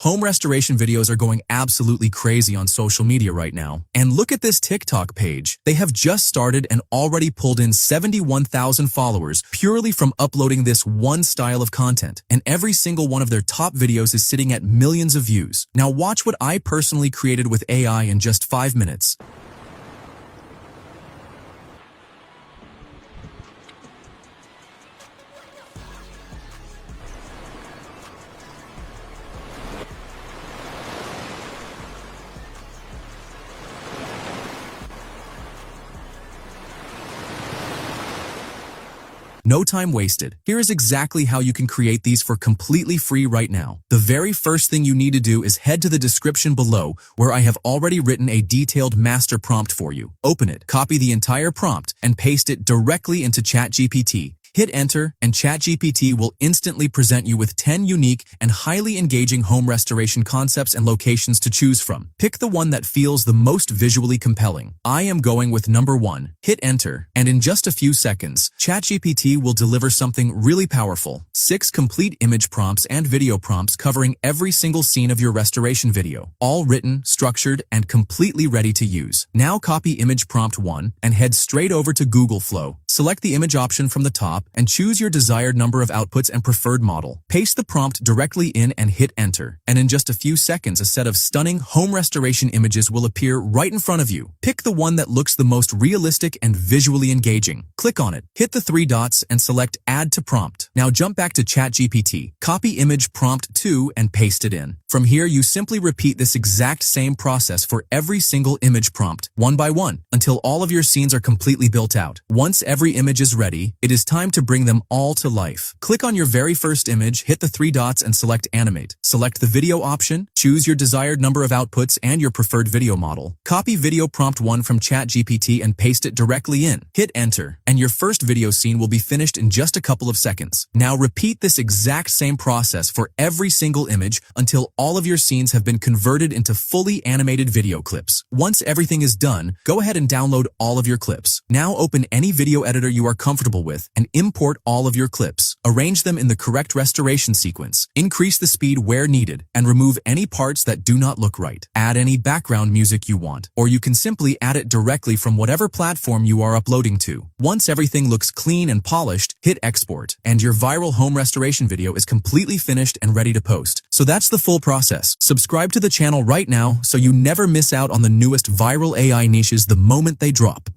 Home restoration videos are going absolutely crazy on social media right now. And look at this TikTok page. They have just started and already pulled in 71,000 followers purely from uploading this one style of content. And every single one of their top videos is sitting at millions of views. Now watch what I personally created with AI in just 5 minutes. No time wasted. Here is exactly how you can create these for completely free right now. The very first thing you need to do is head to the description below where I have already written a detailed master prompt for you. Open it, copy the entire prompt, and paste it directly into ChatGPT. Hit enter, and ChatGPT will instantly present you with 10 unique and highly engaging home restoration concepts and locations to choose from. Pick the one that feels the most visually compelling. I am going with number 1. Hit enter, and in just a few seconds, ChatGPT will deliver something really powerful. 6 complete image prompts and video prompts covering every single scene of your restoration video, all written, structured, and completely ready to use. Now copy image prompt 1 and head straight over to Google Flow. Select the image option from the top and choose your desired number of outputs and preferred model. Paste the prompt directly in and hit enter. And in just a few seconds, a set of stunning home restoration images will appear right in front of you. Pick the one that looks the most realistic and visually engaging. Click on it, hit the 3 dots and select Add to Prompt. Now jump back to ChatGPT, copy image prompt 2 and paste it in. From here, you simply repeat this exact same process for every single image prompt, one by one, until all of your scenes are completely built out. Once every image is ready, it is time to bring them all to life. Click on your very first image, hit the 3 dots and select Animate. Select the video option, choose your desired number of outputs and your preferred video model. Copy video prompt 1 from ChatGPT and paste it directly in. Hit enter, and your first video scene will be finished in just a couple of seconds. Now repeat this exact same process for every single image until all of your scenes have been converted into fully animated video clips. Once everything is done, go ahead and download all of your clips. Now open any video editor you are comfortable with and import all of your clips. Arrange them in the correct restoration sequence. Increase the speed where needed and remove any parts that do not look right. Add any background music you want, or you can simply add it directly from whatever platform you are uploading to. Once everything looks clean and polished, hit export, and your viral home restoration video is completely finished and ready to post. So that's the full process. Subscribe to the channel right now so you never miss out on the newest viral AI niches the moment they drop.